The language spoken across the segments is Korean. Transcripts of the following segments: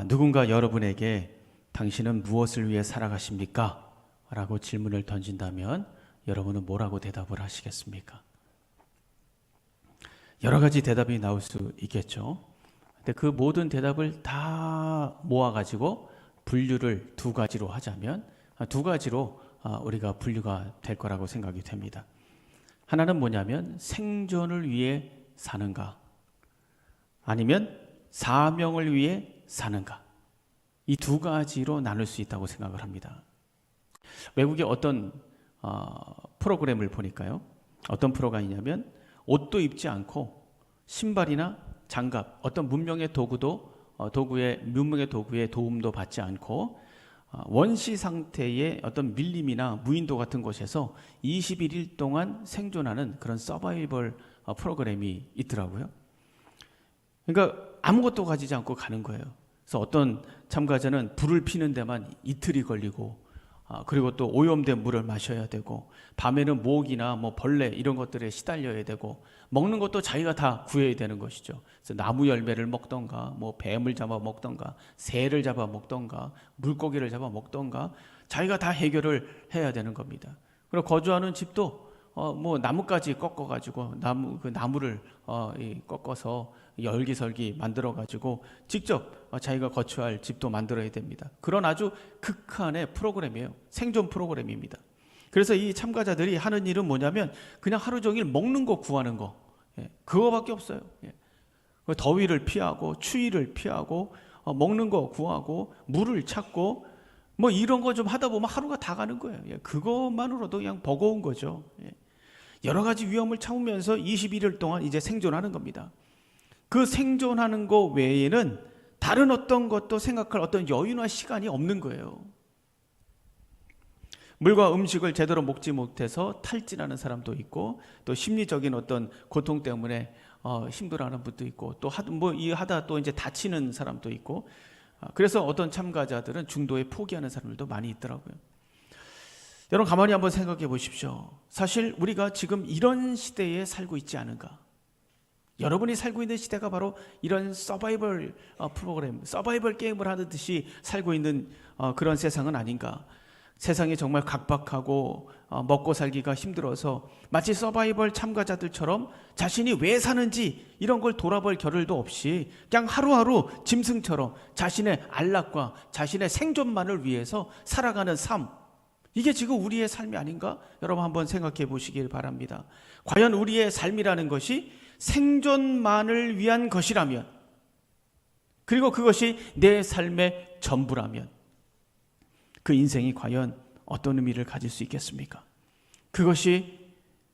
누군가 여러분에게 당신은 무엇을 위해 살아가십니까? 라고 질문을 던진다면 여러분은 뭐라고 대답을 하시겠습니까? 여러 가지 대답이 나올 수 있겠죠. 근데 그 모든 대답을 다 모아가지고 분류를 두 가지로 하자면 두 가지로 우리가 분류가 될 거라고 생각이 됩니다. 하나는 뭐냐면 생존을 위해 사는가, 아니면 사명을 위해 사는가, 이 두 가지로 나눌 수 있다고 생각을 합니다. 외국의 어떤 프로그램을 보니까요, 어떤 프로가 있냐면 옷도 입지 않고 신발이나 장갑, 어떤 문명의 도구의 도움도 받지 않고 원시 상태의 어떤 밀림이나 무인도 같은 곳에서 21일 동안 생존하는 그런 서바이벌 프로그램이 있더라고요. 그러니까 아무것도 가지지 않고 가는 거예요. 그래서 어떤 참가자는 불을 피는 데만 이틀이 걸리고, 그리고 또 오염된 물을 마셔야 되고, 밤에는 모기나 벌레 이런 것들에 시달려야 되고, 먹는 것도 자기가 다 구해야 되는 것이죠. 그래서 나무 열매를 먹던가, 뱀을 잡아 먹던가, 새를 잡아 먹던가, 물고기를 잡아 먹던가, 자기가 다 해결을 해야 되는 겁니다. 그리고 거주하는 집도 나무까지 꺾어가지고 나무를 꺾어서 열기설기 만들어가지고 직접 자기가 거주할 집도 만들어야 됩니다. 그런 아주 극한의 프로그램이에요. 생존 프로그램입니다. 그래서 이 참가자들이 하는 일은 뭐냐면 그냥 하루 종일 먹는 거 구하는 거, 그거밖에 없어요. 더위를 피하고 추위를 피하고 먹는 거 구하고 물을 찾고 이런 거 좀 하다 보면 하루가 다 가는 거예요. 그것만으로도 그냥 버거운 거죠. 여러 가지 위험을 참으면서 21일 동안 이제 생존하는 겁니다. 그 생존하는 거 외에는 다른 어떤 것도 생각할 어떤 여유나 시간이 없는 거예요. 물과 음식을 제대로 먹지 못해서 탈진하는 사람도 있고, 또 심리적인 어떤 고통 때문에 힘들어하는 분도 있고, 또 하다 또 이제 다치는 사람도 있고, 그래서 어떤 참가자들은 중도에 포기하는 사람들도 많이 있더라고요. 여러분 가만히 한번 생각해 보십시오. 사실 우리가 지금 이런 시대에 살고 있지 않은가? 여러분이 살고 있는 시대가 바로 이런 서바이벌 프로그램, 서바이벌 게임을 하듯이 살고 있는 그런 세상은 아닌가? 세상이 정말 각박하고 먹고 살기가 힘들어서 마치 서바이벌 참가자들처럼 자신이 왜 사는지 이런 걸 돌아볼 겨를도 없이 그냥 하루하루 짐승처럼 자신의 안락과 자신의 생존만을 위해서 살아가는 삶, 이게 지금 우리의 삶이 아닌가? 여러분 한번 생각해 보시길 바랍니다. 과연 우리의 삶이라는 것이 생존만을 위한 것이라면, 그리고 그것이 내 삶의 전부라면 그 인생이 과연 어떤 의미를 가질 수 있겠습니까? 그것이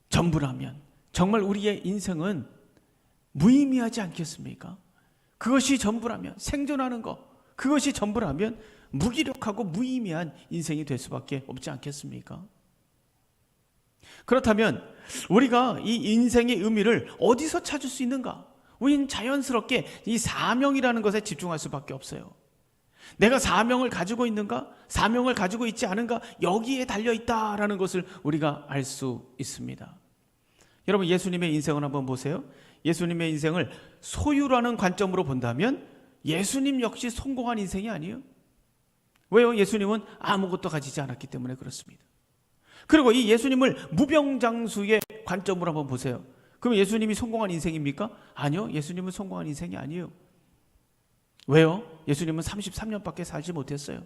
전부라면 정말 우리의 인생은 무의미하지 않겠습니까? 그것이 전부라면, 생존하는 것, 그것이 전부라면 무기력하고 무의미한 인생이 될 수밖에 없지 않겠습니까? 그렇다면 우리가 이 인생의 의미를 어디서 찾을 수 있는가? 우리는 자연스럽게 이 사명이라는 것에 집중할 수밖에 없어요. 내가 사명을 가지고 있는가? 사명을 가지고 있지 않은가? 여기에 달려있다라는 것을 우리가 알 수 있습니다. 여러분 예수님의 인생을 한번 보세요. 예수님의 인생을 소유라는 관점으로 본다면 예수님 역시 성공한 인생이 아니에요. 왜요? 예수님은 아무것도 가지지 않았기 때문에 그렇습니다. 그리고 이 예수님을 무병장수의 관점으로 한번 보세요. 그럼 예수님이 성공한 인생입니까? 아니요. 예수님은 성공한 인생이 아니에요. 왜요? 예수님은 33년밖에 살지 못했어요.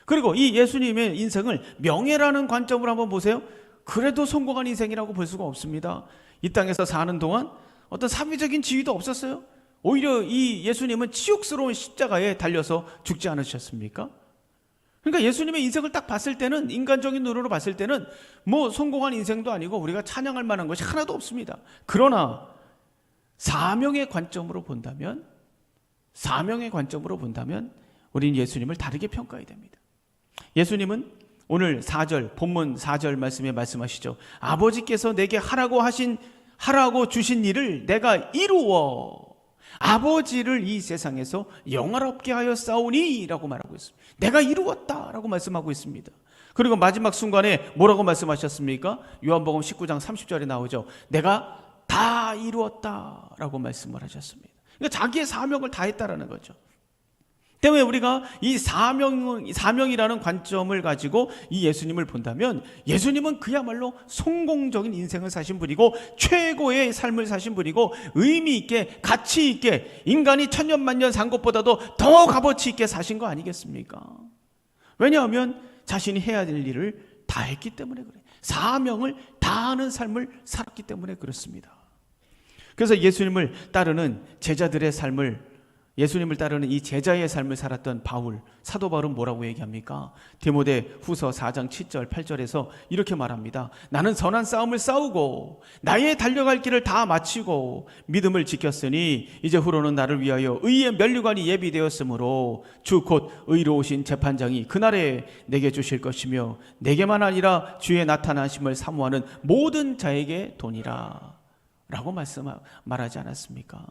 그리고 이 예수님의 인생을 명예라는 관점으로 한번 보세요. 그래도 성공한 인생이라고 볼 수가 없습니다. 이 땅에서 사는 동안 어떤 사회적인 지위도 없었어요. 오히려 이 예수님은 치욕스러운 십자가에 달려서 죽지 않으셨습니까? 그러니까 예수님의 인생을 딱 봤을 때는, 인간적인 눈으로 봤을 때는 성공한 인생도 아니고 우리가 찬양할 만한 것이 하나도 없습니다. 그러나 사명의 관점으로 본다면 우리는 예수님을 다르게 평가해야 됩니다. 예수님은 오늘 4절, 본문 4절 말씀에 말씀하시죠. 아버지께서 내게 하라고 주신 일을 내가 이루어 아버지를 이 세상에서 영화롭게 하여 싸우니 라고 말하고 있습니다. 내가 이루었다 라고 말씀하고 있습니다. 그리고 마지막 순간에 뭐라고 말씀하셨습니까? 요한복음 19장 30절에 나오죠. 내가 다 이루었다 라고 말씀을 하셨습니다. 그러니까 자기의 사명을 다했다라는 거죠. 때문에 우리가 이 사명이라는 관점을 가지고 이 예수님을 본다면 예수님은 그야말로 성공적인 인생을 사신 분이고 최고의 삶을 사신 분이고 의미 있게 가치 있게 인간이 천년만년 산 것보다도 더 값어치 있게 사신 거 아니겠습니까? 왜냐하면 자신이 해야 될 일을 다 했기 때문에 그래요. 사명을 다하는 삶을 살았기 때문에 그렇습니다. 그래서 예수님을 따르는 제자들의 삶을 예수님을 따르는 이 제자의 삶을 살았던 바울, 사도 바울은 뭐라고 얘기합니까? 디모데 후서 4장 7절 8절에서 이렇게 말합니다. 나는 선한 싸움을 싸우고 나의 달려갈 길을 다 마치고 믿음을 지켰으니 이제 후로는 나를 위하여 의의 면류관이 예비되었으므로 주 곧 의로우신 재판장이 그날에 내게 주실 것이며 내게만 아니라 주의 나타나심을 사모하는 모든 자에게 도니라 라고 말하지 않았습니까?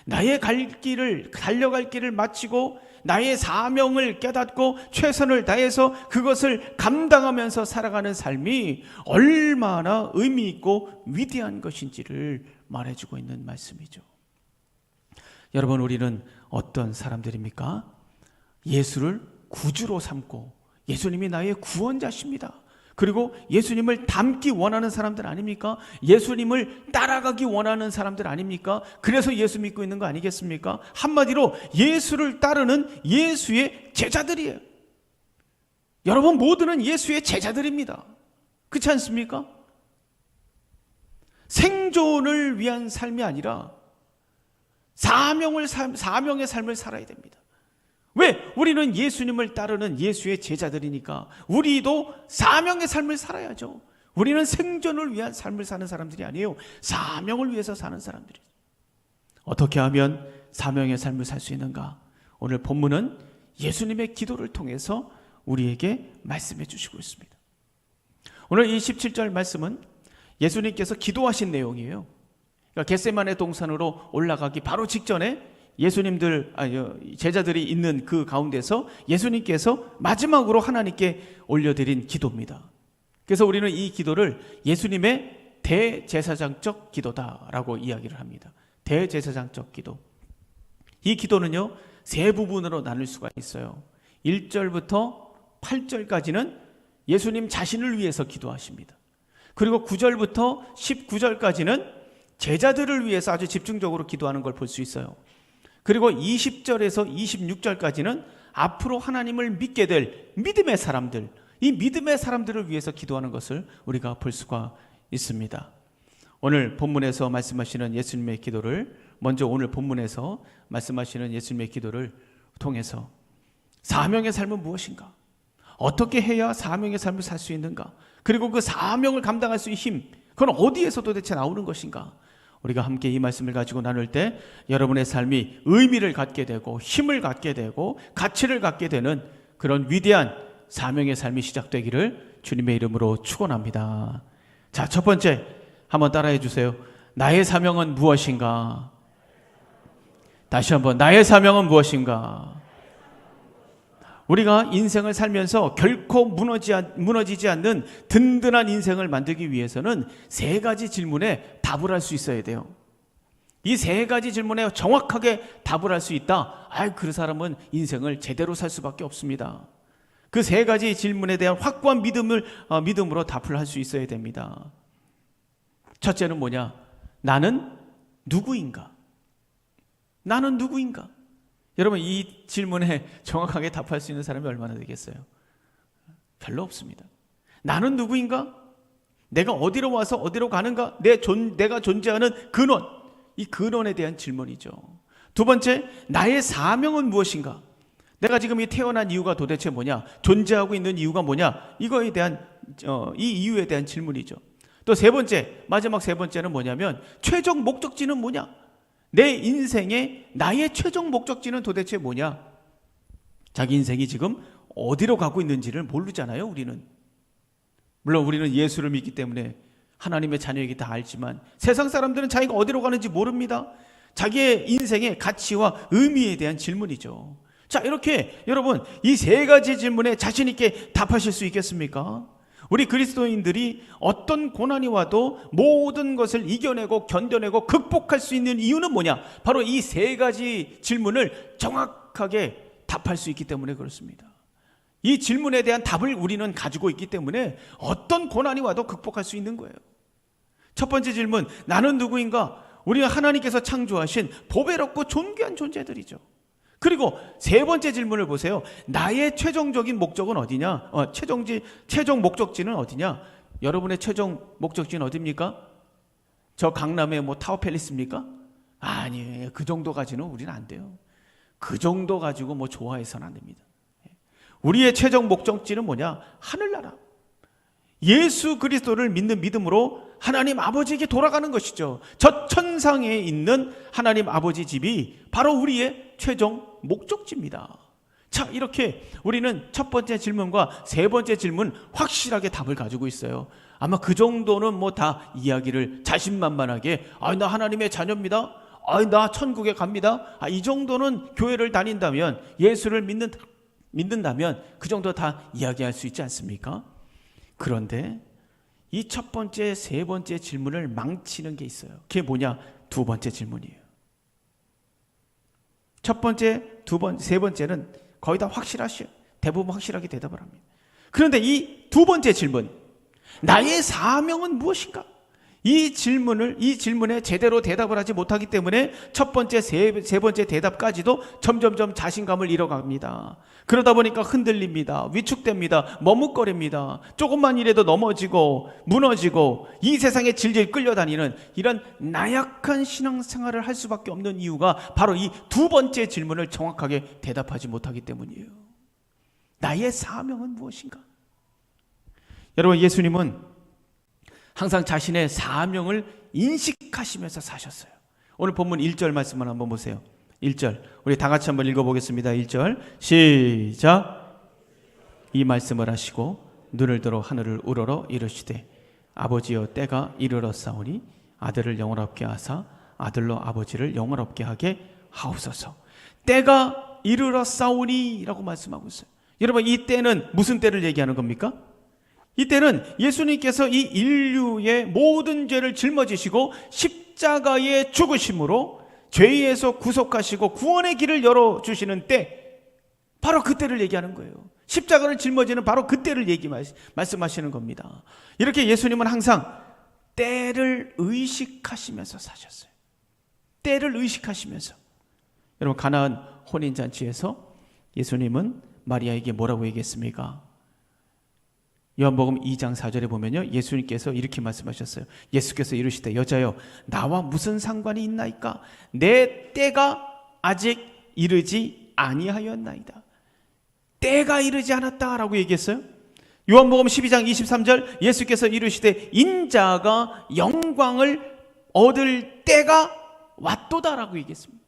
나의 달려갈 길을 마치고 나의 사명을 깨닫고 최선을 다해서 그것을 감당하면서 살아가는 삶이 얼마나 의미 있고 위대한 것인지를 말해주고 있는 말씀이죠. 여러분, 우리는 어떤 사람들입니까? 예수를 구주로 삼고 예수님이 나의 구원자십니다. 그리고 예수님을 닮기 원하는 사람들 아닙니까? 예수님을 따라가기 원하는 사람들 아닙니까? 그래서 예수 믿고 있는 거 아니겠습니까? 한마디로 예수를 따르는 예수의 제자들이에요. 여러분 모두는 예수의 제자들입니다. 그렇지 않습니까? 생존을 위한 삶이 아니라 사명의 삶을 살아야 됩니다. 왜? 우리는 예수님을 따르는 예수의 제자들이니까 우리도 사명의 삶을 살아야죠. 우리는 생존을 위한 삶을 사는 사람들이 아니에요. 사명을 위해서 사는 사람들이에요. 어떻게 하면 사명의 삶을 살 수 있는가? 오늘 본문은 예수님의 기도를 통해서 우리에게 말씀해 주시고 있습니다. 오늘 이 17절 말씀은 예수님께서 기도하신 내용이에요. 그러니까 겟세마네 동산으로 올라가기 바로 직전에 제자들이 있는 그 가운데서 예수님께서 마지막으로 하나님께 올려드린 기도입니다. 그래서 우리는 이 기도를 예수님의 대제사장적 기도다라고 이야기를 합니다. 대제사장적 기도. 이 기도는요, 세 부분으로 나눌 수가 있어요. 1절부터 8절까지는 예수님 자신을 위해서 기도하십니다. 그리고 9절부터 19절까지는 제자들을 위해서 아주 집중적으로 기도하는 걸 볼 수 있어요. 그리고 20절에서 26절까지는 앞으로 하나님을 믿게 될 믿음의 사람들, 이 믿음의 사람들을 위해서 기도하는 것을 우리가 볼 수가 있습니다. 오늘 본문에서 말씀하시는 예수님의 기도를 먼저 오늘 본문에서 말씀하시는 예수님의 기도를 통해서 사명의 삶은 무엇인가? 어떻게 해야 사명의 삶을 살 수 있는가? 그리고 그 사명을 감당할 수 있는 힘, 그건 어디에서 도대체 나오는 것인가? 우리가 함께 이 말씀을 가지고 나눌 때 여러분의 삶이 의미를 갖게 되고 힘을 갖게 되고 가치를 갖게 되는 그런 위대한 사명의 삶이 시작되기를 주님의 이름으로 축원합니다. 자, 첫 번째 한번 따라해 주세요. 나의 사명은 무엇인가? 다시 한번, 나의 사명은 무엇인가? 우리가 인생을 살면서 결코 무너지지 않는 든든한 인생을 만들기 위해서는 세 가지 질문에 답을 할 수 있어야 돼요. 이 세 가지 질문에 정확하게 답을 할 수 있다. 그 사람은 인생을 제대로 살 수밖에 없습니다. 그 세 가지 질문에 대한 확고한 믿음으로 답을 할 수 있어야 됩니다. 첫째는 뭐냐? 나는 누구인가? 나는 누구인가? 여러분, 이 질문에 정확하게 답할 수 있는 사람이 얼마나 되겠어요? 별로 없습니다. 나는 누구인가? 내가 어디로 와서 어디로 가는가? 내가 존재하는 근원, 이 근원에 대한 질문이죠. 두 번째, 나의 사명은 무엇인가? 내가 지금 이 태어난 이유가 도대체 뭐냐? 존재하고 있는 이유가 뭐냐? 이거에 대한 이 이유에 대한 질문이죠. 또 세 번째, 마지막 세 번째는 뭐냐면 최종 목적지는 뭐냐? 내 인생의 나의 최종 목적지는 도대체 뭐냐? 자기 인생이 지금 어디로 가고 있는지를 모르잖아요, 우리는. 물론 우리는 예수를 믿기 때문에 하나님의 자녀이기 다 알지만 세상 사람들은 자기가 어디로 가는지 모릅니다. 자기의 인생의 가치와 의미에 대한 질문이죠. 자, 이렇게 여러분 이 세 가지 질문에 자신 있게 답하실 수 있겠습니까? 우리 그리스도인들이 어떤 고난이 와도 모든 것을 이겨내고 견뎌내고 극복할 수 있는 이유는 뭐냐? 바로 이 세 가지 질문을 정확하게 답할 수 있기 때문에 그렇습니다. 이 질문에 대한 답을 우리는 가지고 있기 때문에 어떤 고난이 와도 극복할 수 있는 거예요. 첫 번째 질문, 나는 누구인가? 우리가 하나님께서 창조하신 보배롭고 존귀한 존재들이죠. 그리고 세 번째 질문을 보세요. 나의 최종적인 목적은 어디냐? 최종 목적지는 어디냐? 여러분의 최종 목적지는 어디입니까? 저 강남의 뭐 타워팰리스입니까? 아니에요. 그 정도 가지는 우리는 안 돼요. 그 정도 가지고 뭐 좋아해서는 안 됩니다. 우리의 최종 목적지는 뭐냐? 하늘나라. 예수 그리스도를 믿는 믿음으로 하나님 아버지에게 돌아가는 것이죠. 저 천상에 있는 하나님 아버지 집이 바로 우리의 최종 목적지입니다. 자, 이렇게 우리는 첫 번째 질문과 세 번째 질문 확실하게 답을 가지고 있어요. 아마 그 정도는 뭐 다 이야기를 자신만만하게 나 하나님의 자녀입니다. 나 천국에 갑니다. 이 정도는 교회를 다닌다면, 예수를 믿는다면 그 정도 다 이야기할 수 있지 않습니까? 그런데 이 첫 번째, 세 번째 질문을 망치는 게 있어요. 그게 뭐냐? 두 번째 질문이에요. 첫 번째, 세 번째는 거의 다 대부분 확실하게 대답을 합니다. 그런데 이 두 번째 질문, 나의 사명은 무엇인가? 이 질문에 제대로 대답을 하지 못하기 때문에 첫 번째, 세 번째 대답까지도 점점점 자신감을 잃어갑니다. 그러다 보니까 흔들립니다. 위축됩니다. 머뭇거립니다. 조금만 이라도 넘어지고 무너지고 이 세상에 질질 끌려다니는 이런 나약한 신앙생활을 할 수밖에 없는 이유가 바로 이 두 번째 질문을 정확하게 대답하지 못하기 때문이에요. 나의 사명은 무엇인가? 여러분, 예수님은 항상 자신의 사명을 인식하시면서 사셨어요. 오늘 본문 1절 말씀을 한번 보세요. 1절 우리 다 같이 한번 읽어보겠습니다. 1절 시작. 이 말씀을 하시고 눈을 들어 하늘을 우러러 이르시되 아버지여 때가 이르렀사오니 아들을 영원롭게 하사 아들로 아버지를 영원롭게 하게 하옵소서. 때가 이르렀사오니 라고 말씀하고 있어요. 여러분, 이 때는 무슨 때를 얘기하는 겁니까? 이때는 예수님께서 이 인류의 모든 죄를 짊어지시고 십자가의 죽으심으로 죄에서 구속하시고 구원의 길을 열어주시는 때, 바로 그때를 얘기하는 거예요. 십자가를 짊어지는 바로 그때를 말씀하시는 겁니다. 이렇게 예수님은 항상 때를 의식하시면서 사셨어요. 때를 의식하시면서. 여러분, 가나안 혼인잔치에서 예수님은 마리아에게 뭐라고 얘기했습니까? 요한복음 2장 4절에 보면요, 예수님께서 이렇게 말씀하셨어요. 예수께서 이르시되 여자여 나와 무슨 상관이 있나이까? 내 때가 아직 이르지 아니하였나이다. 때가 이르지 않았다라고 얘기했어요. 요한복음 12장 23절 예수께서 이르시되 인자가 영광을 얻을 때가 왔도다라고 얘기했습니다.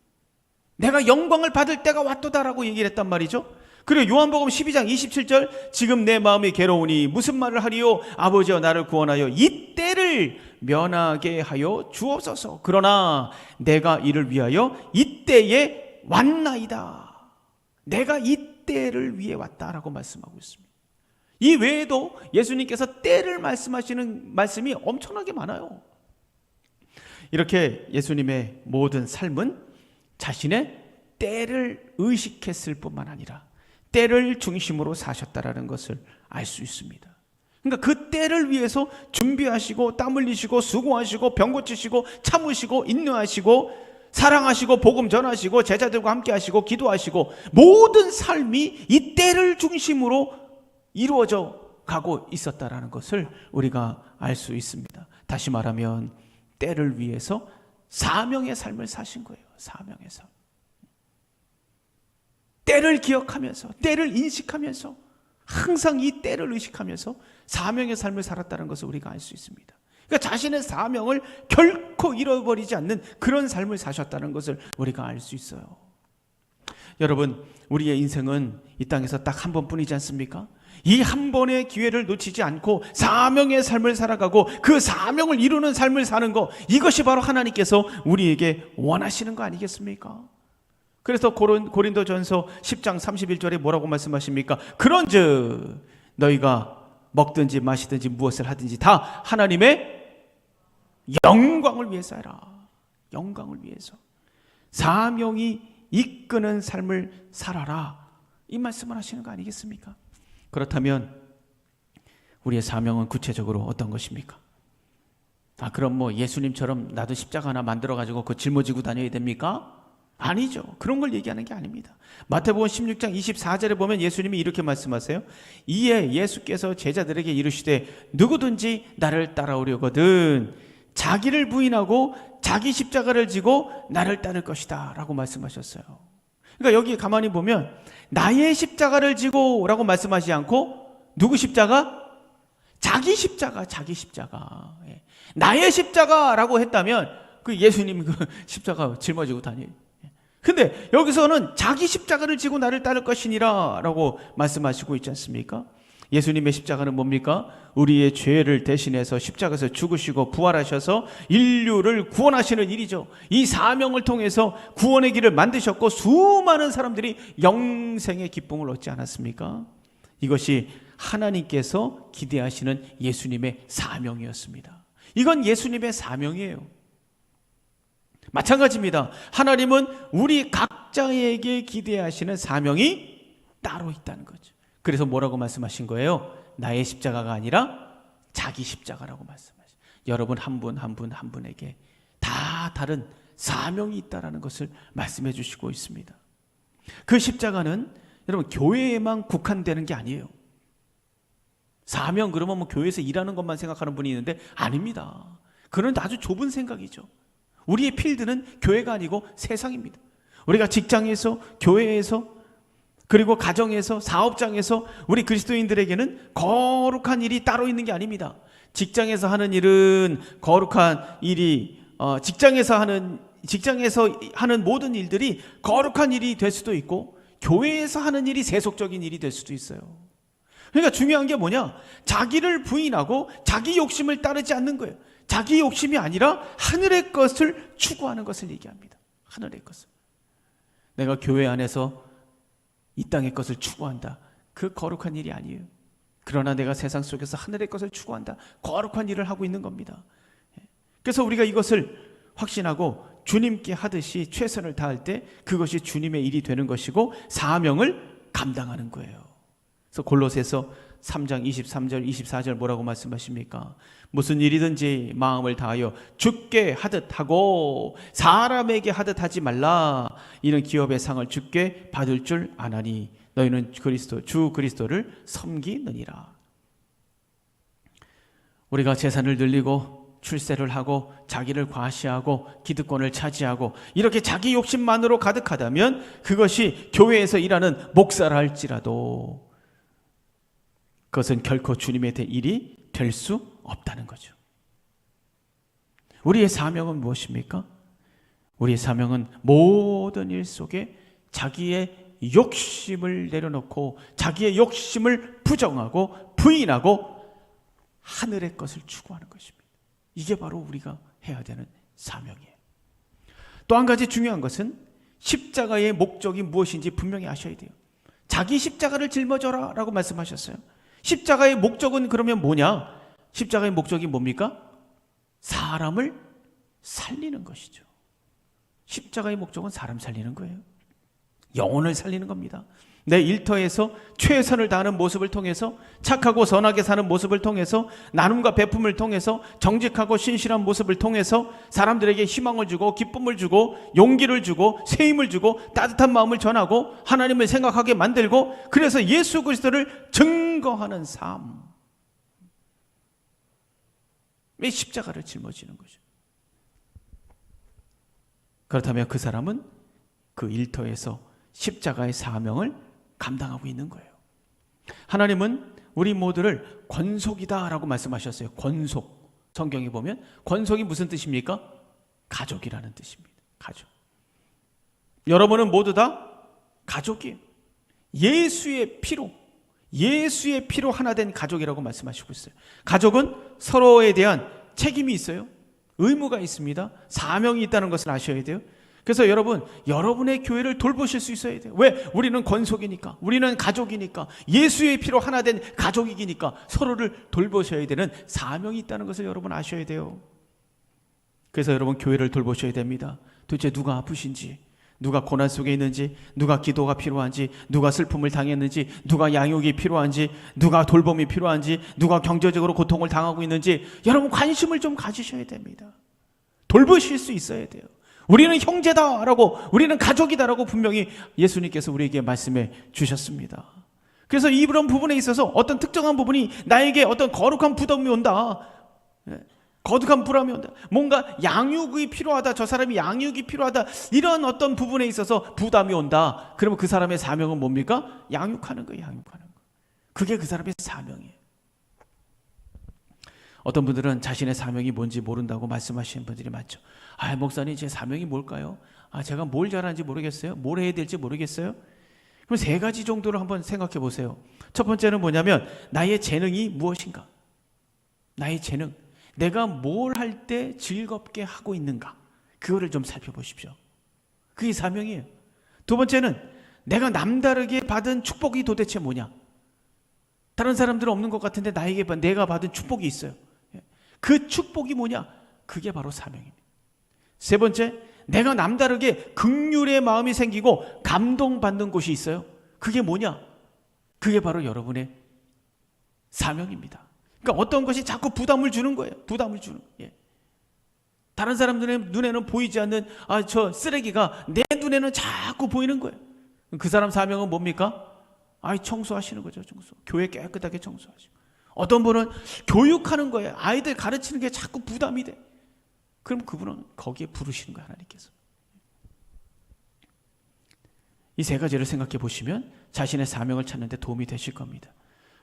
내가 영광을 받을 때가 왔도다라고 얘기를 했단 말이죠. 그리고 요한복음 12장 27절 지금 내 마음이 괴로우니 무슨 말을 하리요? 아버지여 나를 구원하여 이 때를 면하게 하여 주옵소서. 그러나 내가 이를 위하여 이 때에 왔나이다. 내가 이 때를 위해 왔다라고 말씀하고 있습니다. 이 외에도 예수님께서 때를 말씀하시는 말씀이 엄청나게 많아요. 이렇게 예수님의 모든 삶은 자신의 때를 의식했을 뿐만 아니라 때를 중심으로 사셨다라는 것을 알 수 있습니다. 그러니까 그 때를 위해서 준비하시고 땀 흘리시고 수고하시고 병 고치시고 참으시고 인내하시고 사랑하시고 복음 전하시고 제자들과 함께 하시고 기도하시고 모든 삶이 이 때를 중심으로 이루어져 가고 있었다라는 것을 우리가 알 수 있습니다. 다시 말하면 때를 위해서 사명의 삶을 사신 거예요. 사명의 삶. 때를 기억하면서, 때를 인식하면서, 항상 이 때를 의식하면서 사명의 삶을 살았다는 것을 우리가 알 수 있습니다. 그러니까 자신의 사명을 결코 잃어버리지 않는 그런 삶을 사셨다는 것을 우리가 알 수 있어요. 여러분, 우리의 인생은 이 땅에서 딱 한 번뿐이지 않습니까? 이 한 번의 기회를 놓치지 않고 사명의 삶을 살아가고 그 사명을 이루는 삶을 사는 것, 이것이 바로 하나님께서 우리에게 원하시는 거 아니겠습니까? 그래서 고린도전서 10장 31절에 뭐라고 말씀하십니까? 그런즉 너희가 먹든지 마시든지 무엇을 하든지 다 하나님의 영광을 위해서 해라. 영광을 위해서. 사명이 이끄는 삶을 살아라. 이 말씀을 하시는 거 아니겠습니까? 그렇다면 우리의 사명은 구체적으로 어떤 것입니까? 그럼 뭐 예수님처럼 나도 십자가 하나 만들어가지고 그 짊어지고 다녀야 됩니까? 아니죠. 그런 걸 얘기하는 게 아닙니다. 마태복음 16장 24절에 보면 예수님이 이렇게 말씀하세요. 이에 예수께서 제자들에게 이르시되 누구든지 나를 따라오려거든 자기를 부인하고 자기 십자가를 지고 나를 따를 것이다 라고 말씀하셨어요. 그러니까 여기 가만히 보면 나의 십자가를 지고 라고 말씀하지 않고 누구 십자가? 자기 십자가, 자기 십자가. 나의 십자가라고 했다면 그 예수님 그 십자가 짊어지고 다녀요. 근데 여기서는 자기 십자가를 지고 나를 따를 것이니라 라고 말씀하시고 있지 않습니까? 예수님의 십자가는 뭡니까? 우리의 죄를 대신해서 십자가에서 죽으시고 부활하셔서 인류를 구원하시는 일이죠. 이 사명을 통해서 구원의 길을 만드셨고 수많은 사람들이 영생의 기쁨을 얻지 않았습니까? 이것이 하나님께서 기대하시는 예수님의 사명이었습니다. 이건 예수님의 사명이에요. 마찬가지입니다. 하나님은 우리 각자에게 기대하시는 사명이 따로 있다는 거죠. 그래서 뭐라고 말씀하신 거예요? 나의 십자가가 아니라 자기 십자가라고 말씀하시죠. 여러분 한 분 한 분 한 분에게 다 다른 사명이 있다는 것을 말씀해 주시고 있습니다. 그 십자가는 여러분 교회에만 국한되는 게 아니에요. 사명 그러면 뭐 교회에서 일하는 것만 생각하는 분이 있는데 아닙니다. 그건 아주 좁은 생각이죠. 우리의 필드는 교회가 아니고 세상입니다. 우리가 직장에서, 교회에서, 그리고 가정에서, 사업장에서 우리 그리스도인들에게는 거룩한 일이 따로 있는 게 아닙니다. 직장에서 하는 일은 거룩한 일이 직장에서 하는 모든 일들이 거룩한 일이 될 수도 있고 교회에서 하는 일이 세속적인 일이 될 수도 있어요. 그러니까 중요한 게 뭐냐? 자기를 부인하고 자기 욕심을 따르지 않는 거예요. 자기 욕심이 아니라 하늘의 것을 추구하는 것을 얘기합니다. 하늘의 것을. 내가 교회 안에서 이 땅의 것을 추구한다. 그 거룩한 일이 아니에요. 그러나 내가 세상 속에서 하늘의 것을 추구한다. 거룩한 일을 하고 있는 겁니다. 그래서 우리가 이것을 확신하고 주님께 하듯이 최선을 다할 때 그것이 주님의 일이 되는 것이고 사명을 감당하는 거예요. 그래서 골로새서 3장 23절 24절 뭐라고 말씀하십니까? 무슨 일이든지 마음을 다하여 주께 하듯 하고 사람에게 하듯 하지 말라. 이는 기업의 상을 주께 받을 줄 아나니 너희는 주 그리스도를 섬기느니라. 우리가 재산을 늘리고 출세를 하고 자기를 과시하고 기득권을 차지하고 이렇게 자기 욕심만으로 가득하다면 그것이 교회에서 일하는 목사라 할지라도 그것은 결코 주님의 일이 될 수 없다는 거죠. 우리의 사명은 무엇입니까? 우리의 사명은 모든 일 속에 자기의 욕심을 내려놓고 자기의 욕심을 부정하고 부인하고 하늘의 것을 추구하는 것입니다. 이게 바로 우리가 해야 되는 사명이에요. 또 한 가지 중요한 것은 십자가의 목적이 무엇인지 분명히 아셔야 돼요. 자기 십자가를 짊어져라 라고 말씀하셨어요. 십자가의 목적은 그러면 뭐냐? 십자가의 목적이 뭡니까? 사람을 살리는 것이죠. 십자가의 목적은 사람 살리는 거예요. 영혼을 살리는 겁니다. 내 일터에서 최선을 다하는 모습을 통해서 착하고 선하게 사는 모습을 통해서 나눔과 베품을 통해서 정직하고 신실한 모습을 통해서 사람들에게 희망을 주고 기쁨을 주고 용기를 주고 세임을 주고 따뜻한 마음을 전하고 하나님을 생각하게 만들고 그래서 예수 그리스도를 증거하는 삶. 왜 십자가를 짊어지는 거죠? 그렇다면 그 사람은 그 일터에서 십자가의 사명을 감당하고 있는 거예요. 하나님은 우리 모두를 권속이다라고 말씀하셨어요. 권속. 성경에 보면 권속이 무슨 뜻입니까? 가족이라는 뜻입니다. 가족. 여러분은 모두 다 가족이에요. 예수의 피로 하나 된 가족이라고 말씀하시고 있어요. 가족은 서로에 대한 책임이 있어요. 의무가 있습니다. 사명이 있다는 것을 아셔야 돼요. 그래서 여러분, 여러분의 교회를 돌보실 수 있어야 돼요. 왜? 우리는 권속이니까, 우리는 가족이니까, 예수의 피로 하나 된 가족이니까 서로를 돌보셔야 되는 사명이 있다는 것을 여러분 아셔야 돼요. 그래서 여러분, 교회를 돌보셔야 됩니다. 도대체 누가 아프신지, 누가 고난 속에 있는지, 누가 기도가 필요한지, 누가 슬픔을 당했는지, 누가 양육이 필요한지, 누가 돌봄이 필요한지, 누가 경제적으로 고통을 당하고 있는지 여러분 관심을 좀 가지셔야 됩니다. 돌보실 수 있어야 돼요. 우리는 형제다라고, 우리는 가족이다라고 분명히 예수님께서 우리에게 말씀해 주셨습니다. 그래서 이런 부분에 있어서 어떤 특정한 부분이 나에게 어떤 거룩한 부담이 온다, 거룩한 불안이 온다, 뭔가 양육이 필요하다, 저 사람이 양육이 필요하다, 이런 어떤 부분에 있어서 부담이 온다. 그러면 그 사람의 사명은 뭡니까? 양육하는 거예요. 양육하는 거. 그게 그 사람의 사명이에요. 어떤 분들은 자신의 사명이 뭔지 모른다고 말씀하시는 분들이 많죠. 목사님, 제 사명이 뭘까요? 제가 뭘 잘하는지 모르겠어요. 뭘 해야 될지 모르겠어요. 그럼 세 가지 정도를 한번 생각해 보세요. 첫 번째는 뭐냐면, 나의 재능이 무엇인가? 나의 재능. 내가 뭘 할 때 즐겁게 하고 있는가? 그거를 좀 살펴보십시오. 그게 사명이에요. 두 번째는 내가 남다르게 받은 축복이 도대체 뭐냐? 다른 사람들은 없는 것 같은데 나에게 내가 받은 축복이 있어요. 그 축복이 뭐냐? 그게 바로 사명입니다. 세 번째, 내가 남다르게 긍휼의 마음이 생기고 감동받는 곳이 있어요. 그게 뭐냐? 그게 바로 여러분의 사명입니다. 그러니까 어떤 것이 자꾸 부담을 주는 거예요. 부담을 주는 거예요. 다른 사람들의 눈에는 보이지 않는 저 쓰레기가 내 눈에는 자꾸 보이는 거예요. 그 사람 사명은 뭡니까? 청소하시는 거죠. 청소. 교회 깨끗하게 청소하시고. 어떤 분은 교육하는 거예요. 아이들 가르치는 게 자꾸 부담이 돼. 그럼 그분은 거기에 부르시는 거예요. 하나님께서. 이 세 가지를 생각해 보시면 자신의 사명을 찾는 데 도움이 되실 겁니다.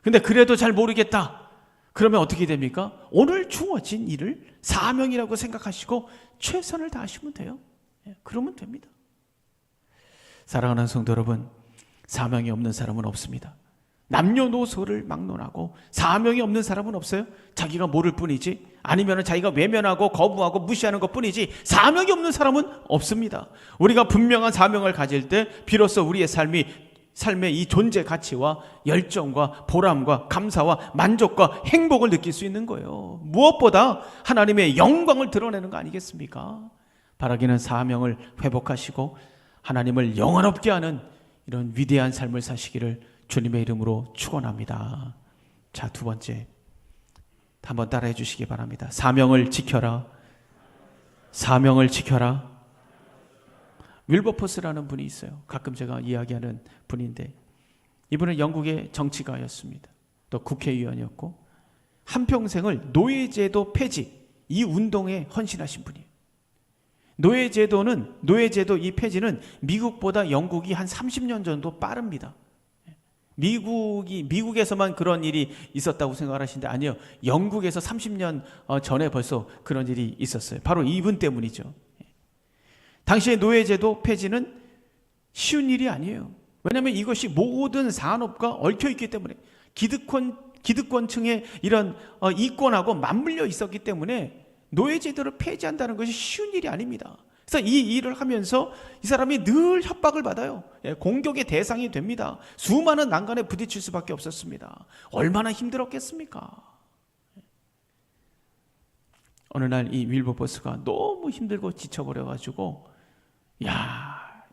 근데 그래도 잘 모르겠다. 그러면 어떻게 됩니까? 오늘 주어진 일을 사명이라고 생각하시고 최선을 다하시면 돼요. 그러면 됩니다. 사랑하는 성도 여러분, 사명이 없는 사람은 없습니다. 남녀노소를 막론하고 사명이 없는 사람은 없어요. 자기가 모를 뿐이지, 아니면 자기가 외면하고 거부하고 무시하는 것 뿐이지, 사명이 없는 사람은 없습니다. 우리가 분명한 사명을 가질 때 비로소 우리의 삶의 이 존재 가치와 열정과 보람과 감사와 만족과 행복을 느낄 수 있는 거예요. 무엇보다 하나님의 영광을 드러내는 거 아니겠습니까? 바라기는 사명을 회복하시고 하나님을 영원롭게 하는 이런 위대한 삶을 사시기를 주님의 이름으로 축원합니다. 자, 두 번째, 한번 따라해 주시기 바랍니다. 사명을 지켜라. 사명을 지켜라. 윌버포스라는 분이 있어요. 가끔 제가 이야기하는 분인데, 이분은 영국의 정치가였습니다. 또 국회의원이었고 한평생을 노예제도 폐지, 이 운동에 헌신하신 분이에요. 노예제도 이 폐지는 미국보다 영국이 한 30년 정도 빠릅니다. 미국에서만 그런 일이 있었다고 생각을 하시는데 아니요. 영국에서 30년 전에 벌써 그런 일이 있었어요. 바로 이분 때문이죠. 당시의 노예제도 폐지는 쉬운 일이 아니에요. 왜냐하면 이것이 모든 산업과 얽혀 있기 때문에, 기득권층의 이런 이권하고 맞물려 있었기 때문에 노예제도를 폐지한다는 것이 쉬운 일이 아닙니다. 그래서 이 일을 하면서 이 사람이 늘 협박을 받아요. 공격의 대상이 됩니다. 수많은 난관에 부딪힐 수밖에 없었습니다. 얼마나 힘들었겠습니까? 어느 날 이 윌버포스가 너무 힘들고 지쳐버려가지고,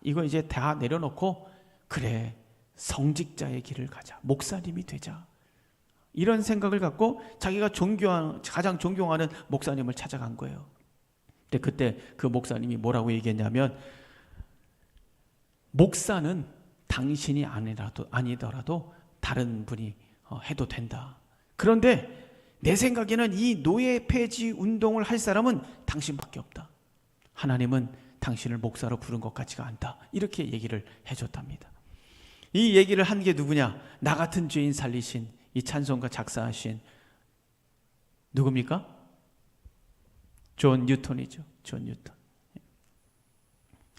이거 이제 다 내려놓고 그래, 성직자의 길을 가자, 목사님이 되자, 이런 생각을 갖고 자기가 가장 존경하는 목사님을 찾아간 거예요. 근데 그때 그 목사님이 뭐라고 얘기했냐면, 목사는 당신이 아니더라도 다른 분이 해도 된다. 그런데 내 생각에는 이 노예 폐지 운동을 할 사람은 당신밖에 없다. 하나님은 당신을 목사로 부른 것 같지가 않다. 이렇게 얘기를 해줬답니다. 이 얘기를 한 게 누구냐? 나 같은 죄인 살리신, 이 찬송가 작사하신 누굽니까? 존 뉴턴이죠. 존 뉴턴.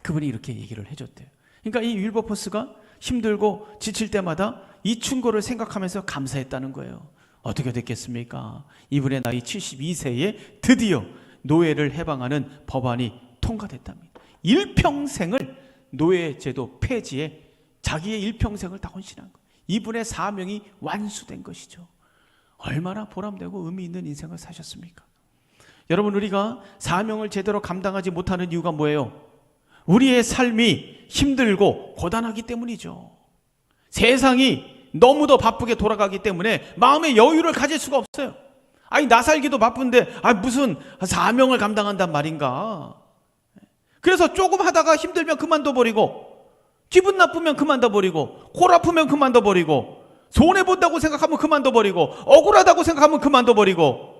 그분이 이렇게 얘기를 해줬대요. 그러니까 이 윌버포스가 힘들고 지칠 때마다 이 충고를 생각하면서 감사했다는 거예요. 어떻게 됐겠습니까? 이분의 나이 72세에 드디어 노예를 해방하는 법안이 통과됐답니다. 일평생을 노예제도 폐지에 자기의 일평생을 다 헌신한 거예요. 이분의 사명이 완수된 것이죠. 얼마나 보람되고 의미 있는 인생을 사셨습니까? 여러분, 우리가 사명을 제대로 감당하지 못하는 이유가 뭐예요? 우리의 삶이 힘들고 고단하기 때문이죠. 세상이 너무도 바쁘게 돌아가기 때문에 마음의 여유를 가질 수가 없어요. 아니, 나 살기도 바쁜데 무슨 사명을 감당한단 말인가. 그래서 조금 하다가 힘들면 그만둬버리고, 기분 나쁘면 그만둬버리고, 골 아프면 그만둬버리고, 손해본다고 생각하면 그만둬버리고, 억울하다고 생각하면 그만둬버리고,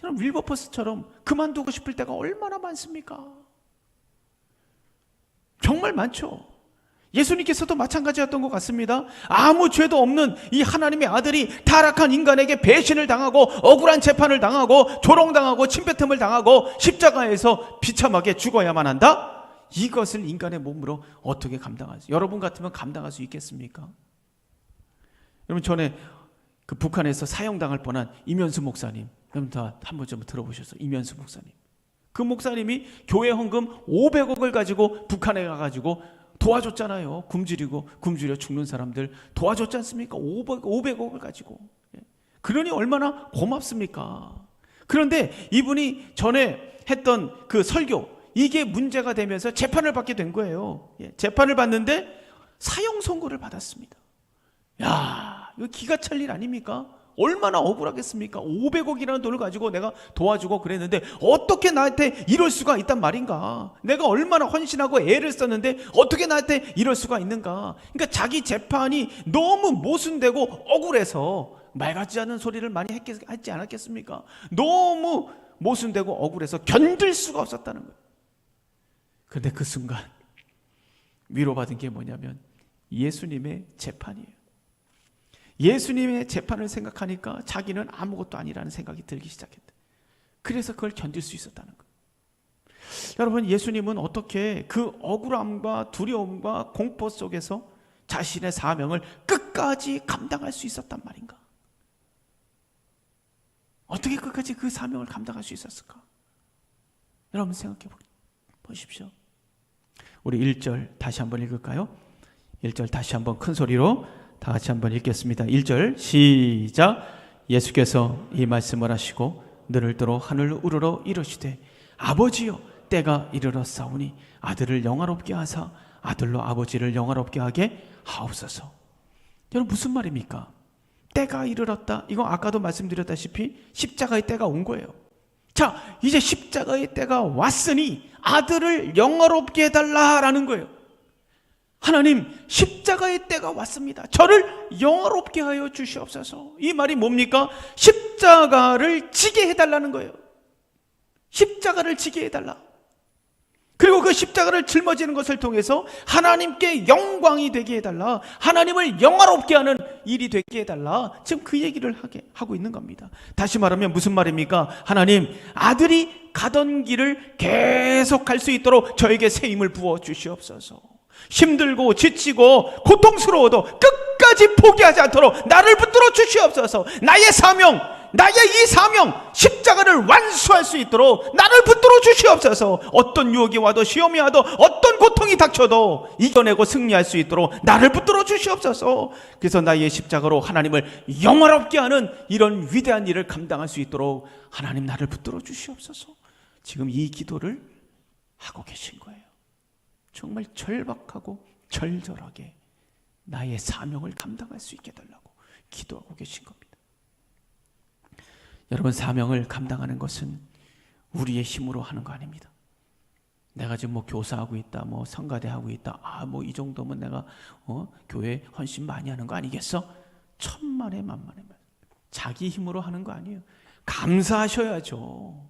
저는 윌버퍼스처럼 그만두고 싶을 때가 얼마나 많습니까? 정말 많죠. 예수님께서도 마찬가지였던 것 같습니다. 아무 죄도 없는 이 하나님의 아들이 타락한 인간에게 배신을 당하고 억울한 재판을 당하고 조롱당하고 침뱉음을 당하고 십자가에서 비참하게 죽어야만 한다? 이것을 인간의 몸으로 어떻게 감당하지? 여러분 같으면 감당할 수 있겠습니까? 여러분, 전에 그 북한에서 사형당할 뻔한 이면수 목사님, 여러분 다 한 번쯤 들어보셨어요? 이면수 목사님. 그 목사님이 교회 헌금 500억을 가지고 북한에 가가지고 도와줬잖아요. 굶주려 죽는 사람들 도와줬지 않습니까? 500억을 가지고. 그러니 얼마나 고맙습니까? 그런데 이분이 전에 했던 그 설교, 이게 문제가 되면서 재판을 받게 된 거예요. 재판을 받는데 사형 선고를 받았습니다. 야, 이거 기가 찰 일 아닙니까? 얼마나 억울하겠습니까? 500억이라는 돈을 가지고 내가 도와주고 그랬는데 어떻게 나한테 이럴 수가 있단 말인가? 내가 얼마나 헌신하고 애를 썼는데 어떻게 나한테 이럴 수가 있는가? 그러니까 자기 재판이 너무 모순되고 억울해서 말 같지 않은 소리를 많이 했지 않았겠습니까? 너무 모순되고 억울해서 견딜 수가 없었다는 거예요. 그런데 그 순간 위로받은 게 뭐냐면 예수님의 재판이에요. 예수님의 재판을 생각하니까 자기는 아무것도 아니라는 생각이 들기 시작했다. 그래서 그걸 견딜 수 있었다는 거예요. 여러분, 예수님은 어떻게 그 억울함과 두려움과 공포 속에서 자신의 사명을 끝까지 감당할 수 있었단 말인가? 어떻게 끝까지 그 사명을 감당할 수 있었을까? 여러분 생각해 보십시오. 우리 1절 다시 한번 읽을까요? 1절 다시 한번 큰 소리로 다 같이 한번 읽겠습니다. 1절 시작. 예수께서 이 말씀을 하시고 눈을 뜨러 하늘을 우러러 이르시되 아버지여, 때가 이르렀사오니 아들을 영화롭게 하사 아들로 아버지를 영화롭게 하게 하옵소서. 여러분, 무슨 말입니까? 때가 이르렀다. 이거 아까도 말씀드렸다시피 십자가의 때가 온 거예요. 자, 이제 십자가의 때가 왔으니 아들을 영화롭게 해달라라는 거예요. 하나님, 십자가의 때가 왔습니다. 저를 영화롭게 하여 주시옵소서. 이 말이 뭡니까? 십자가를 지게 해달라는 거예요. 십자가를 지게 해달라. 그리고 그 십자가를 짊어지는 것을 통해서 하나님께 영광이 되게 해달라. 하나님을 영화롭게 하는 일이 되게 해달라. 지금 그 얘기를 하고 있는 겁니다. 다시 말하면 무슨 말입니까? 하나님, 아들이 가던 길을 계속 갈 수 있도록 저에게 새 힘을 부어 주시옵소서. 힘들고 지치고 고통스러워도 끝까지 포기하지 않도록 나를 붙들어 주시옵소서. 나의 사명, 나의 이 사명, 십자가를 완수할 수 있도록 나를 붙들어 주시옵소서. 어떤 유혹이 와도 시험이 와도 어떤 고통이 닥쳐도 이겨내고 승리할 수 있도록 나를 붙들어 주시옵소서. 그래서 나의 십자가로 하나님을 영화롭게 하는 이런 위대한 일을 감당할 수 있도록 하나님 나를 붙들어 주시옵소서. 지금 이 기도를 하고 계신 거예요. 정말 절박하고 절절하게 나의 사명을 감당할 수 있게 해달라고 기도하고 계신 겁니다. 여러분, 사명을 감당하는 것은 우리의 힘으로 하는 거 아닙니다. 내가 지금 뭐 교사하고 있다, 뭐 성가대 하고 있다, 이 정도면 내가 교회 헌신 많이 하는 거 아니겠어? 천만에 만만에 말. 자기 힘으로 하는 거 아니에요. 감사하셔야죠.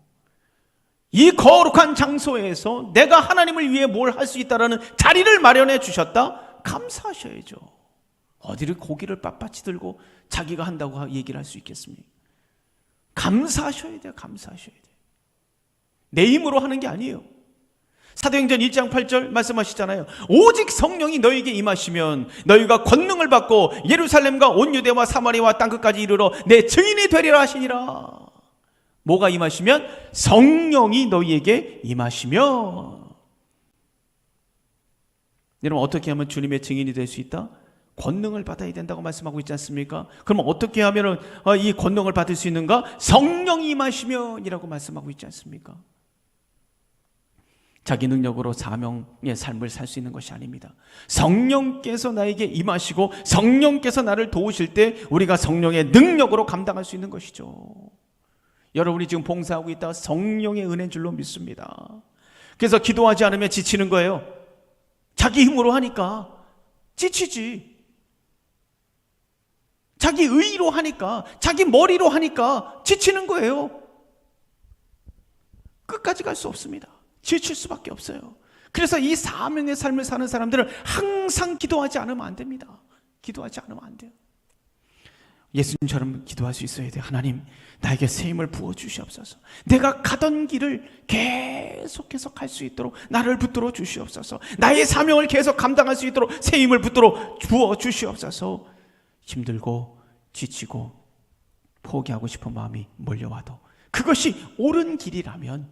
이 거룩한 장소에서 내가 하나님을 위해 뭘 할 수 있다라는 자리를 마련해 주셨다? 감사하셔야죠. 어디를 고기를 빳빳이 들고 자기가 한다고 얘기를 할 수 있겠습니까? 감사하셔야 돼요. 감사하셔야 돼요. 내 힘으로 하는 게 아니에요. 사도행전 1장 8절 말씀하시잖아요. 오직 성령이 너희에게 임하시면 너희가 권능을 받고 예루살렘과 온 유대와 사마리아와 땅끝까지 이르러 내 증인이 되리라 하시니라. 뭐가 임하시면? 성령이 너희에게 임하시면. 여러분, 어떻게 하면 주님의 증인이 될 수 있다? 권능을 받아야 된다고 말씀하고 있지 않습니까? 그럼 어떻게 하면 이 권능을 받을 수 있는가? 성령이 임하시면이라고 말씀하고 있지 않습니까? 자기 능력으로 사명의 삶을 살 수 있는 것이 아닙니다. 성령께서 나에게 임하시고 성령께서 나를 도우실 때 우리가 성령의 능력으로 감당할 수 있는 것이죠. 여러분이 지금 봉사하고 있다 성령의 은혜인 줄로 믿습니다. 그래서 기도하지 않으면 지치는 거예요. 자기 힘으로 하니까 지치지. 자기 의로 하니까, 자기 머리로 하니까 지치는 거예요. 끝까지 갈 수 없습니다. 지칠 수밖에 없어요. 그래서 이 사명의 삶을 사는 사람들은 항상 기도하지 않으면 안 됩니다. 기도하지 않으면 안 돼요. 예수님처럼 기도할 수 있어야 돼요. 하나님, 나에게 새 힘을 부어주시옵소서. 내가 가던 길을 계속해서 갈 수 있도록 나를 붙들어 주시옵소서. 나의 사명을 계속 감당할 수 있도록 새 힘을 붙들어 주어 주시옵소서. 힘들고 지치고 포기하고 싶은 마음이 몰려와도 그것이 옳은 길이라면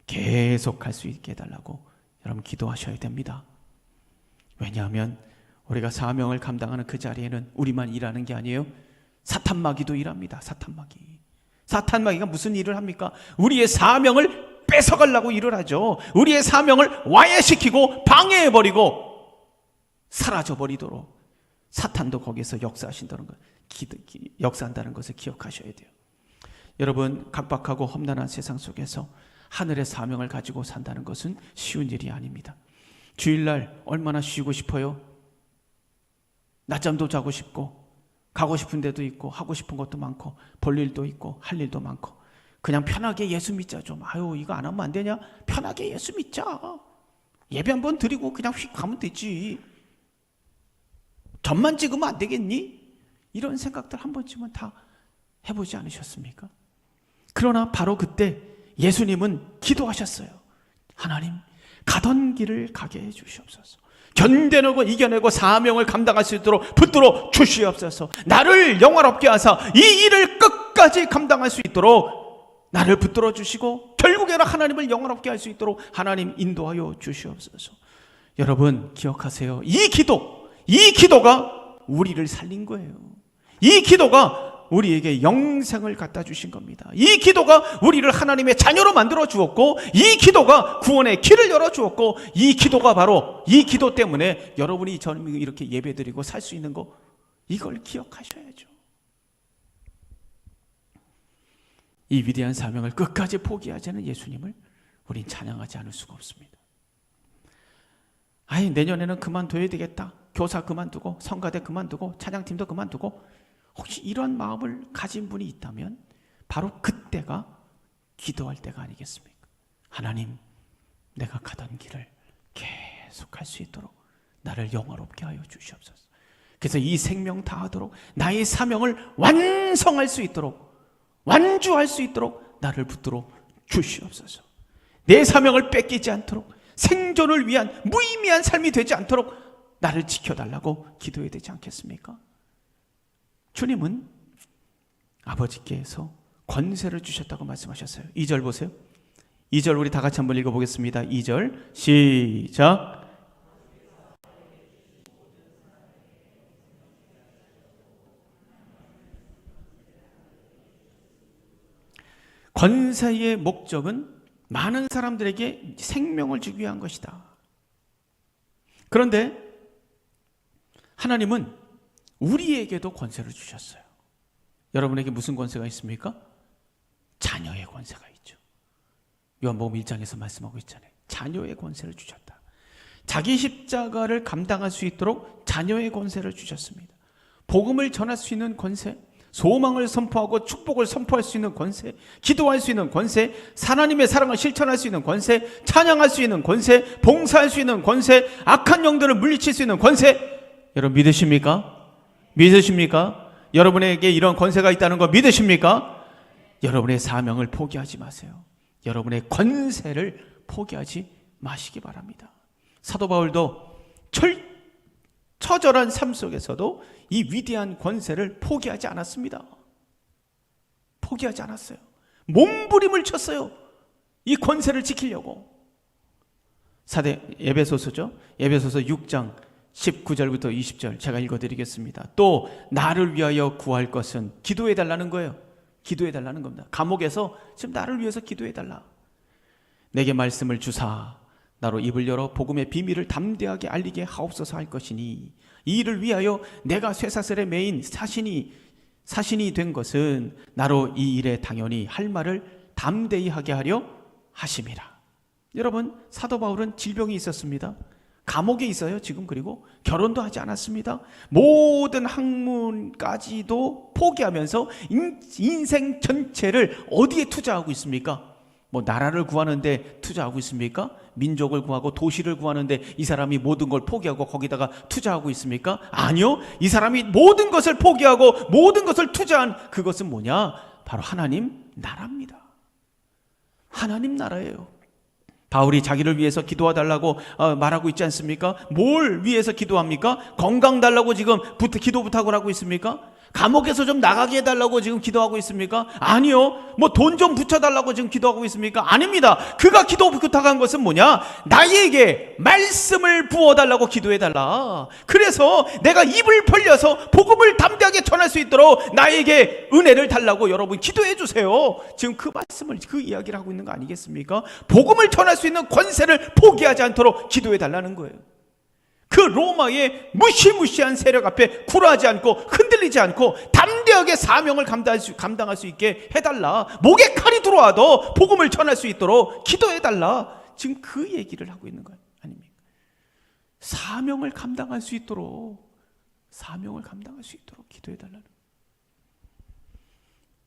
계속 갈 수 있게 해달라고 여러분 기도하셔야 됩니다. 왜냐하면 우리가 사명을 감당하는 그 자리에는 우리만 일하는 게 아니에요. 사탄마귀도 일합니다. 사탄마귀가 무슨 일을 합니까? 우리의 사명을 뺏어가려고 일을 하죠. 우리의 사명을 와해시키고 방해해버리고 사라져버리도록 사탄도 거기서 역사한다는 것을 기억하셔야 돼요. 여러분, 각박하고 험난한 세상 속에서 하늘의 사명을 가지고 산다는 것은 쉬운 일이 아닙니다. 주일날 얼마나 쉬고 싶어요? 낮잠도 자고 싶고 가고 싶은 데도 있고 하고 싶은 것도 많고 볼 일도 있고 할 일도 많고 그냥 편하게 예수 믿자 좀. 이거 안 하면 안 되냐? 편하게 예수 믿자. 예배 한번 드리고 그냥 휙 가면 되지. 점만 찍으면 안 되겠니? 이런 생각들 한 번쯤은 다 해보지 않으셨습니까? 그러나 바로 그때 예수님은 기도하셨어요. 하나님, 가던 길을 가게 해 주시옵소서. 견뎌내고 이겨내고 사명을 감당할 수 있도록 붙들어 주시옵소서. 나를 영화롭게 하사 이 일을 끝까지 감당할 수 있도록 나를 붙들어 주시고 결국에는 하나님을 영화롭게 할 수 있도록 하나님 인도하여 주시옵소서. 여러분 기억하세요. 이 기도가 우리를 살린 거예요. 이 기도가 우리에게 영생을 갖다 주신 겁니다. 이 기도가 우리를 하나님의 자녀로 만들어 주었고, 이 기도가 구원의 길을 열어 주었고, 이 기도가 바로 이 기도 때문에 여러분이 저는 이렇게 예배드리고 살 수 있는 거, 이걸 기억하셔야죠. 이 위대한 사명을 끝까지 포기하지 않은 예수님을 우린 찬양하지 않을 수가 없습니다. 내년에는 그만둬야 되겠다. 교사 그만두고 성가대 그만두고 찬양팀도 그만두고, 혹시 이런 마음을 가진 분이 있다면 바로 그때가 기도할 때가 아니겠습니까? 하나님, 내가 가던 길을 계속 갈 수 있도록 나를 영화롭게 하여 주시옵소서. 그래서 이 생명 다하도록 나의 사명을 완성할 수 있도록, 완주할 수 있도록 나를 붙들어 주시옵소서. 내 사명을 뺏기지 않도록, 생존을 위한 무의미한 삶이 되지 않도록 나를 지켜달라고 기도해야 되지 않겠습니까? 주님은 아버지께서 권세를 주셨다고 말씀하셨어요. 2절 보세요. 2절 우리 다 같이 한번 읽어보겠습니다. 2절 시작. 권세의 목적은 많은 사람들에게 생명을 주기 위한 것이다. 그런데 하나님은 우리에게도 권세를 주셨어요. 여러분에게 무슨 권세가 있습니까? 자녀의 권세가 있죠. 요한복음 1장에서 말씀하고 있잖아요. 자녀의 권세를 주셨다. 자기 십자가를 감당할 수 있도록 자녀의 권세를 주셨습니다. 복음을 전할 수 있는 권세, 소망을 선포하고 축복을 선포할 수 있는 권세, 기도할 수 있는 권세, 하나님의 사랑을 실천할 수 있는 권세, 찬양할 수 있는 권세, 봉사할 수 있는 권세, 악한 영들을 물리칠 수 있는 권세. 여러분 믿으십니까? 믿으십니까? 여러분에게 이런 권세가 있다는 거 믿으십니까? 여러분의 사명을 포기하지 마세요. 여러분의 권세를 포기하지 마시기 바랍니다. 사도 바울도 처절한 삶 속에서도 이 위대한 권세를 포기하지 않았습니다. 포기하지 않았어요. 몸부림을 쳤어요. 이 권세를 지키려고. 에베소서죠. 에베소서 6장 19절부터 20절 제가 읽어드리겠습니다. 또 나를 위하여 구할 것은 기도해달라는 거예요. 기도해달라는 겁니다. 감옥에서 지금 나를 위해서 기도해달라. 내게 말씀을 주사 나로 입을 열어 복음의 비밀을 담대하게 알리게 하옵소서 할 것이니 이 일을 위하여 내가 쇠사슬에 매인 사신이 된 것은 나로 이 일에 당연히 할 말을 담대히 하게 하려 하심이라. 여러분, 사도 바울은 질병이 있었습니다. 감옥에 있어요 지금. 그리고 결혼도 하지 않았습니다. 모든 학문까지도 포기하면서 인생 전체를 어디에 투자하고 있습니까? 뭐 나라를 구하는데 투자하고 있습니까? 민족을 구하고 도시를 구하는데 이 사람이 모든 걸 포기하고 거기다가 투자하고 있습니까? 아니요. 이 사람이 모든 것을 포기하고 모든 것을 투자한 그것은 뭐냐? 바로 하나님 나라입니다. 하나님 나라예요. 바울이 자기를 위해서 기도해달라고 말하고 있지 않습니까? 뭘 위해서 기도합니까? 건강 달라고 지금 기도 부탁을 하고 있습니까? 감옥에서 좀 나가게 해달라고 지금 기도하고 있습니까? 아니요. 뭐 돈 좀 붙여달라고 지금 기도하고 있습니까? 아닙니다. 그가 기도 부탁한 것은 뭐냐? 나에게 말씀을 부어달라고 기도해달라. 그래서 내가 입을 벌려서 복음을 담대하게 전할 수 있도록 나에게 은혜를 달라고 여러분 기도해 주세요. 지금 그 말씀을, 그 이야기를 하고 있는 거 아니겠습니까? 복음을 전할 수 있는 권세를 포기하지 않도록 기도해달라는 거예요. 그 로마의 무시무시한 세력 앞에 굴하지 않고 흔들리지 않고 담대하게 사명을 감당할 수 있게 해달라. 목에 칼이 들어와도 복음을 전할 수 있도록 기도해달라. 지금 그 얘기를 하고 있는 거예요. 아닙니까? 사명을 감당할 수 있도록 기도해달라는.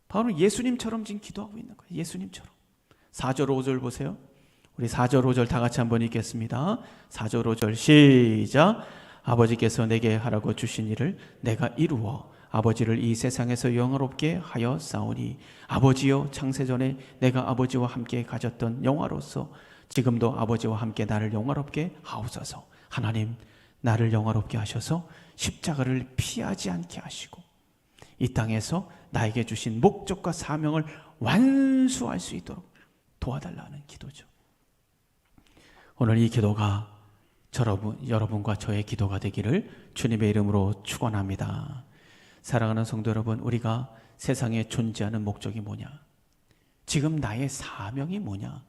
바로 예수님처럼 지금 기도하고 있는 거예요. 예수님처럼. 4절 5절 보세요. 우리 4절 5절 다 같이 한번 읽겠습니다. 4절 5절 시작. 아버지께서 내게 하라고 주신 일을 내가 이루어 아버지를 이 세상에서 영화롭게 하여 싸우니 아버지여 창세전에 내가 아버지와 함께 가졌던 영화로서 지금도 아버지와 함께 나를 영화롭게 하옵소서. 하나님, 나를 영화롭게 하셔서 십자가를 피하지 않게 하시고 이 땅에서 나에게 주신 목적과 사명을 완수할 수 있도록 도와달라는 기도죠. 오늘 이 기도가 여러분과 저의 기도가 되기를 주님의 이름으로 축원합니다. 사랑하는 성도 여러분, 우리가 세상에 존재하는 목적이 뭐냐? 지금 나의 사명이 뭐냐?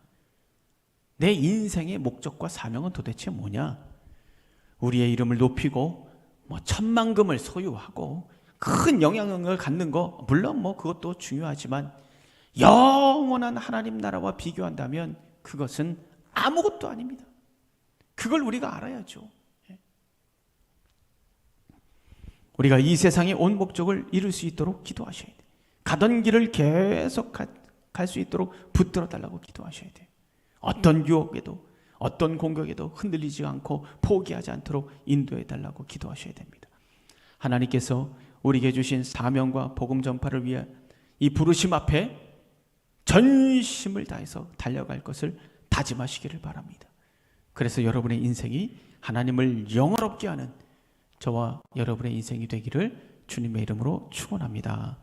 내 인생의 목적과 사명은 도대체 뭐냐? 우리의 이름을 높이고 천만금을 소유하고 큰 영향력을 갖는 거 물론 그것도 중요하지만 영원한 하나님 나라와 비교한다면 그것은 아무것도 아닙니다. 그걸 우리가 알아야죠. 우리가 이 세상에 온 목적을 이룰 수 있도록 기도하셔야 돼요. 가던 길을 계속 갈 수 있도록 붙들어 달라고 기도하셔야 돼요. 어떤 유혹에도 어떤 공격에도 흔들리지 않고 포기하지 않도록 인도해 달라고 기도하셔야 됩니다. 하나님께서 우리에게 주신 사명과 복음 전파를 위한 이 부르심 앞에 전심을 다해서 달려갈 것을 다짐하시기를 바랍니다. 그래서 여러분의 인생이 하나님을 영화롭게 하는 저와 여러분의 인생이 되기를 주님의 이름으로 축원합니다.